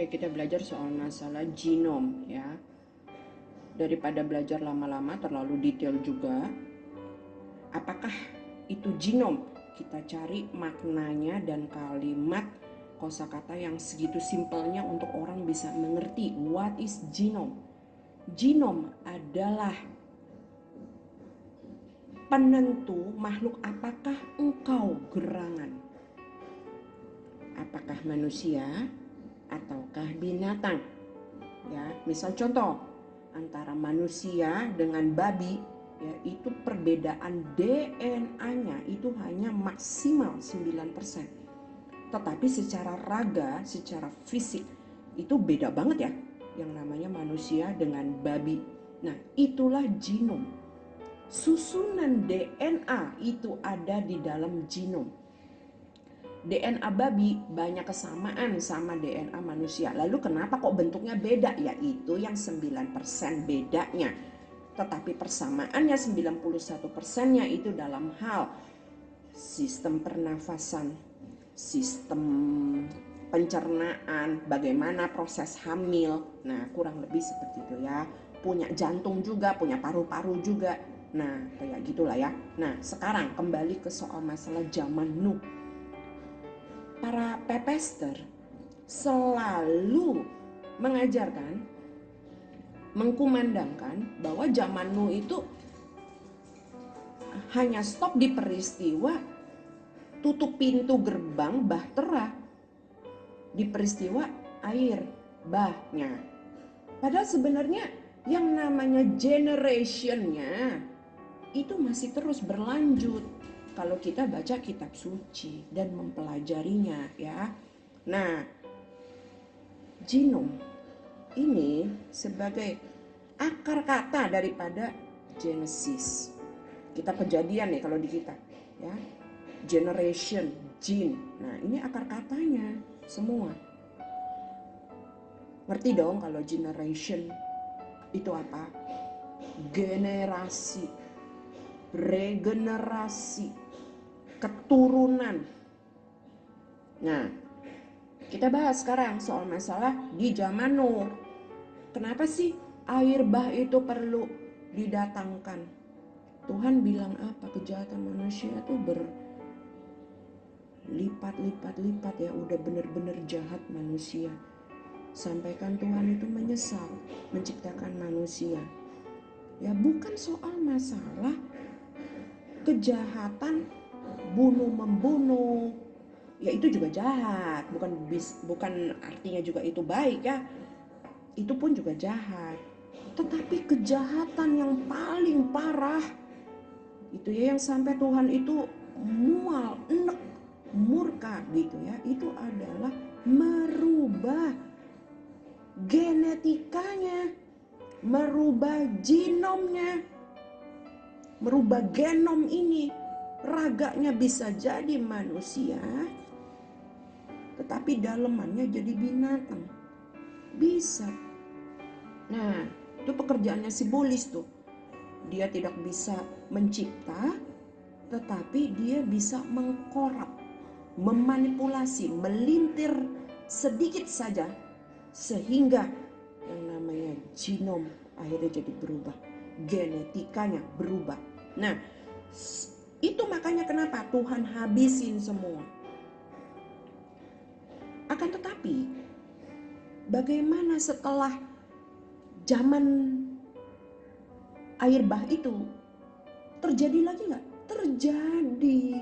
Oke, kita belajar soal masalah genom ya. Daripada belajar lama-lama terlalu detail juga. Apakah itu genom? Kita cari maknanya dan kalimat kosakata yang segitu simpelnya untuk orang bisa mengerti what is genom. Genom adalah penentu makhluk apakah engkau gerangan. Apakah manusia ataukah binatang? Ya, misal contoh antara manusia dengan babi, ya itu perbedaan DNA-nya itu hanya maksimal 9%. Tetapi secara raga, secara fisik itu beda banget ya, yang namanya manusia dengan babi. Nah, itulah genom. Susunan DNA itu ada di dalam genom. DNA babi banyak kesamaan sama DNA manusia. Lalu kenapa kok bentuknya beda? Yaitu yang 9% bedanya. Tetapi persamaannya 91%-nya itu dalam hal sistem pernafasan, sistem pencernaan, bagaimana proses hamil. Nah, kurang lebih seperti itu ya. Punya jantung juga, punya paru-paru juga. Nah, kayak gitulah ya. Nah, sekarang kembali ke soal masalah zaman Nuh. Para pepester selalu mengajarkan, mengkumandangkan bahwa zaman Nuh itu hanya stop di peristiwa tutup pintu gerbang Bahtera, di peristiwa air bahnya. Padahal sebenarnya yang namanya generationnya itu masih terus berlanjut kalau kita baca kitab suci dan mempelajarinya ya. Nah, genom ini sebagai akar kata daripada Genesis. Kita kejadian nih kalau di kita ya. Generation, gene. Nah, ini akar katanya semua. Ngerti dong kalau generation itu apa? Generasi, regenerasi, keturunan. Nah, kita bahas sekarang soal masalah di zaman Nuh. Kenapa sih air bah itu perlu didatangkan? Tuhan bilang apa? Kejahatan manusia itu berlipat-lipat ya, udah bener-bener jahat manusia. Sampaikan Tuhan itu menyesal menciptakan manusia. Ya bukan soal masalah kejahatan bunuh-membunuh. Ya itu juga jahat, bukan artinya juga itu baik ya. Itu pun juga jahat. Tetapi kejahatan yang paling parah itu ya, yang sampai Tuhan itu mual, enek, murka gitu ya, itu adalah merubah genetikanya, merubah genomnya, merubah genom ini. Raganya bisa jadi manusia, tetapi dalemannya jadi binatang. Bisa. Nah, itu pekerjaannya si Bulis tuh. Dia tidak bisa mencipta, tetapi dia bisa mengkorap, memanipulasi, melintir sedikit saja sehingga yang namanya genom akhirnya jadi berubah, genetikanya berubah. Nah, itu makanya kenapa Tuhan habisin semua. Akan tetapi bagaimana setelah zaman air bah itu terjadi lagi nggak? Terjadi.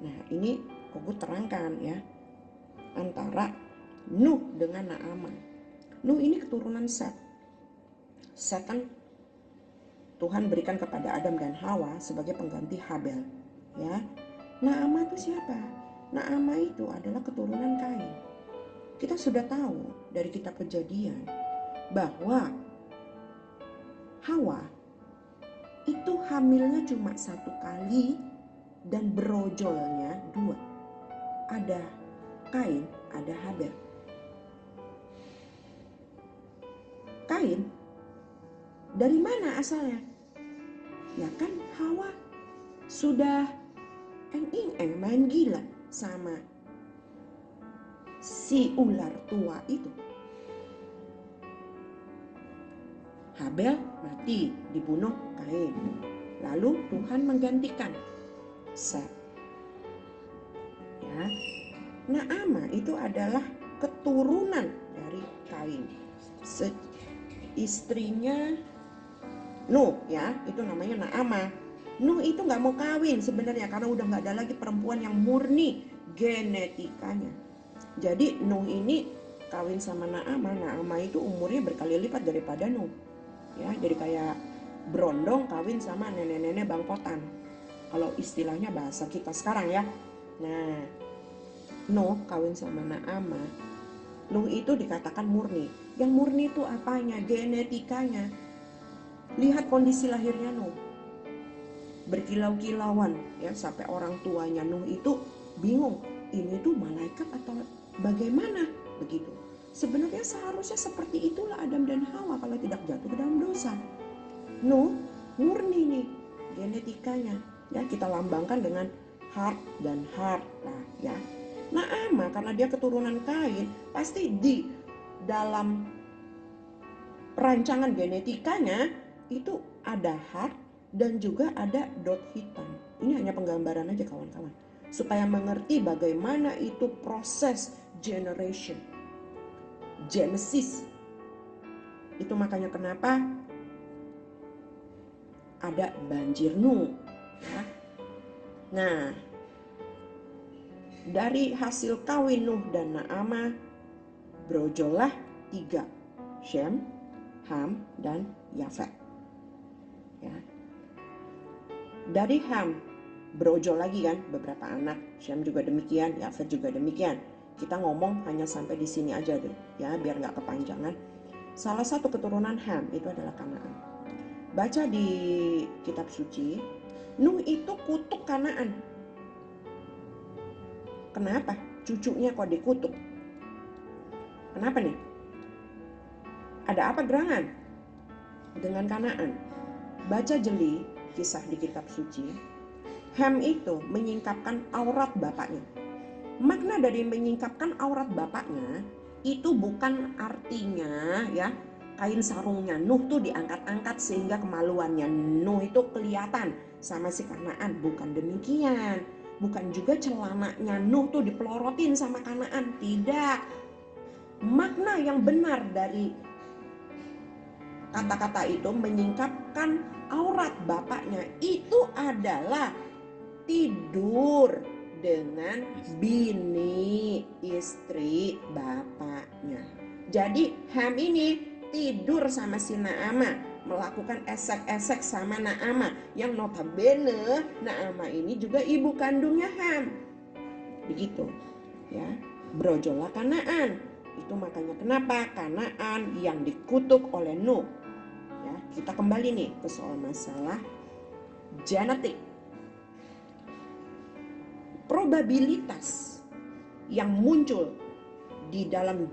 Nah, ini aku terangkan ya, antara Nuh dengan Naaman. Nuh ini keturunan Set. Set kan Tuhan berikan kepada Adam dan Hawa sebagai pengganti Habel ya. Naaman itu siapa? Naaman itu adalah keturunan Kain. Kita sudah tahu dari kitab Kejadian bahwa Hawa itu hamilnya cuma 1 kali dan berojolnya 2. Ada Kain, ada Habel. Kain dari mana asalnya? Ya kan Hawa sudah main gila sama si ular tua itu. Habel mati, dibunuh Kain. Lalu Tuhan menggantikan Set. Ya. Naamah itu adalah keturunan dari Kain. Istrinya Nuh, ya, itu namanya Naamah. Nuh itu nggak mau kawin sebenarnya karena udah nggak ada lagi perempuan yang murni genetikanya. Jadi Nuh ini kawin sama Naamah. Naamah itu umurnya berkali lipat daripada Nuh. Ya, jadi kayak berondong kawin sama nenek-nenek bangkotan. Kalau istilahnya bahasa kita sekarang ya. Nah, Nuh kawin sama Naamah. Nuh itu dikatakan murni. Yang murni itu apanya? Genetikanya. Lihat kondisi lahirnya Nuh. Berkilau-kilauan ya, sampai orang tuanya Nuh itu bingung. Ini tuh malaikat atau bagaimana? Begitu. Sebenarnya seharusnya seperti itulah Adam dan Hawa kalau tidak jatuh ke dalam dosa. Nuh murni nih genetikanya. Ya, kita lambangkan dengan heart dan heart lah ya. Naamah karena dia keturunan Kain, pasti di dalam perancangan genetikanya itu ada heart dan juga ada dot hitam. Ini hanya penggambaran aja kawan-kawan, supaya mengerti bagaimana itu proses generation, Genesis. Itu makanya kenapa ada banjir Nuh ya. Nah, dari hasil kawin Nuh dan Naamah berojollah 3, Shem, Ham, dan Yafet ya. Dari Ham berojol lagi kan beberapa anak, Shem juga demikian, Yafet juga demikian. Kita ngomong hanya sampai di sini aja deh ya, biar nggak kepanjangan. Salah satu keturunan Ham itu adalah Kanaan. Baca di kitab suci, Nuh itu kutuk Kanaan. Kenapa? Cucunya kok dikutuk? Kenapa nih? Ada apa gerangan dengan Kanaan? Baca jeli kisah di kitab suci. Ham itu menyingkapkan aurat bapaknya. Makna dari menyingkapkan aurat bapaknya itu bukan artinya ya kain sarungnya Nuh tuh diangkat-angkat sehingga kemaluannya Nuh itu kelihatan sama si Kanaan. Bukan demikian. Bukan juga celananya Nuh tuh dipelorotin sama Kanaan. Tidak. Makna yang benar dari kata-kata itu menyingkapkan aurat bapaknya itu adalah tidur dengan bini istri bapaknya. Jadi Ham ini tidur sama si Naamah, melakukan esek-esek sama Naamah, yang notabene Naamah ini juga ibu kandungnya Ham. Begitu ya, berojollah Kanaan. Itu makanya kenapa Kanaan yang dikutuk oleh Nuh. Ya, kita kembali nih ke soal masalah genetik. Probabilitas yang muncul di dalam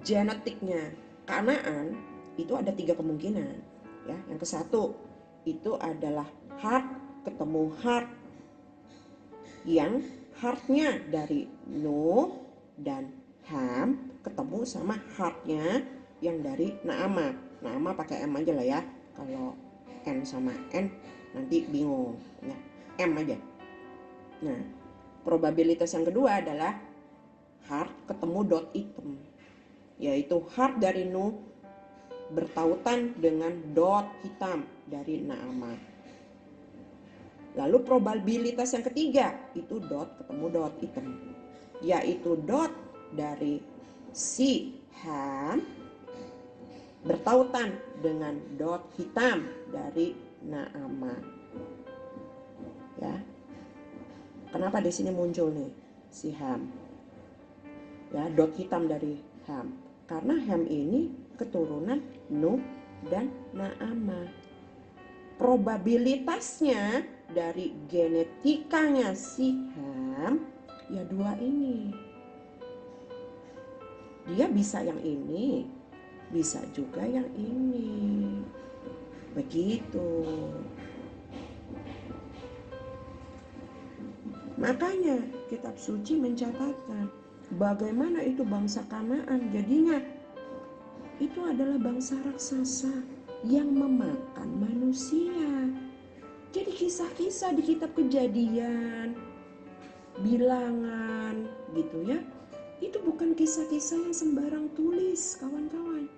genetiknya Kanaan itu ada 3 kemungkinan. Ya, yang ke satu itu adalah heart ketemu heart, yang heartnya dari Nuh dan Ham ketemu sama heartnya yang dari Naamah. Naamah pakai M aja lah ya. Kalau N sama N nanti bingung ya. M aja. Nah, probabilitas yang kedua adalah heart ketemu dot hitam, yaitu heart dari Nuh bertautan dengan dot hitam dari Naamah. Lalu probabilitas yang ketiga itu dot ketemu dot hitam, yaitu dot dari si Ham bertautan dengan dot hitam dari Naamah. Ya. Kenapa di sini muncul nih si Ham? Ya, dot hitam dari Ham. Karena Ham ini keturunan Nuh dan Naamah. Probabilitasnya dari genetikanya si Ham ya 2 ini. Dia bisa yang ini, bisa juga yang ini. Begitu. Makanya kitab suci mencatatkan Bagaimana itu bangsa Kanaan? Jadinya itu adalah bangsa raksasa yang memakan manusia. Jadi kisah-kisah di kitab Kejadian, Bilangan gitu ya, itu bukan kisah-kisah yang sembarang tulis, kawan-kawan.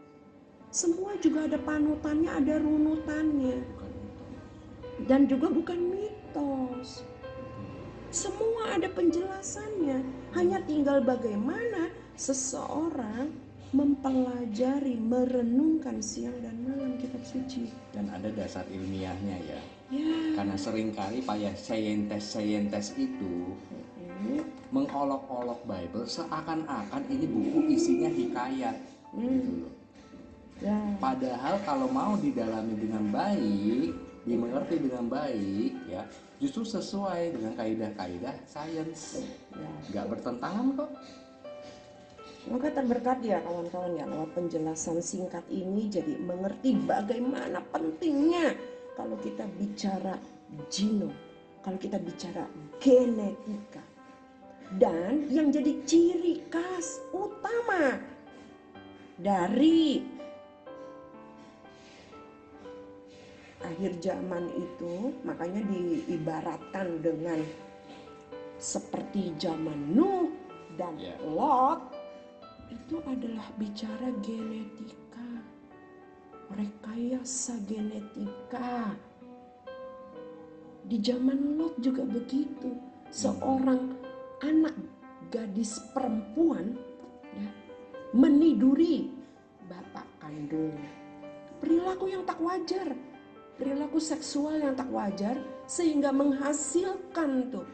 Semua juga ada panutannya, ada runutannya. Dan juga bukan mitos. Semua ada penjelasannya. Hanya tinggal bagaimana seseorang mempelajari, merenungkan siang dan malam kitab suci. Dan ada dasar ilmiahnya ya. Ya. Karena seringkali para saintis itu mengolok-olok Bible seakan-akan ini buku isinya hikayat gitu loh. Ya. Padahal kalau mau didalami dengan baik, dimengerti dengan baik ya, justru sesuai dengan kaidah-kaidah sains. Ya. Nggak bertentangan kok. Maka terberkat ya kawan-kawan ya, lewat penjelasan singkat ini jadi mengerti bagaimana pentingnya kalau kita bicara genom, kalau kita bicara genetika. Dan yang jadi ciri khas utama dari akhir zaman itu, makanya diibaratkan dengan seperti zaman Nuh dan Lot, itu adalah bicara genetika, rekayasa genetika. Di zaman Lot juga begitu, seorang anak gadis perempuan ya, meniduri bapak kandungnya. Perilaku yang tak wajar, perilaku seksual yang tak wajar, sehingga menghasilkan tuh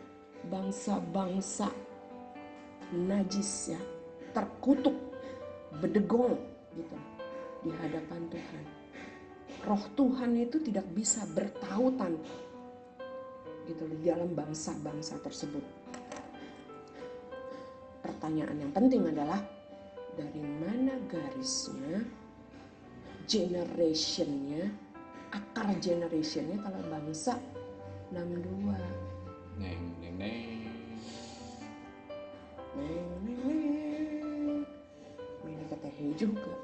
bangsa-bangsa najis ya, terkutuk, bedegong gitu di hadapan Tuhan. Roh Tuhan itu tidak bisa bertautan gitu di dalam bangsa-bangsa tersebut. Pertanyaan yang penting adalah dari mana garisnya, generationnya, akar generationnya kalau bangsa 62. Neng neng neng. Neng neng neng. Ini ketemu juga.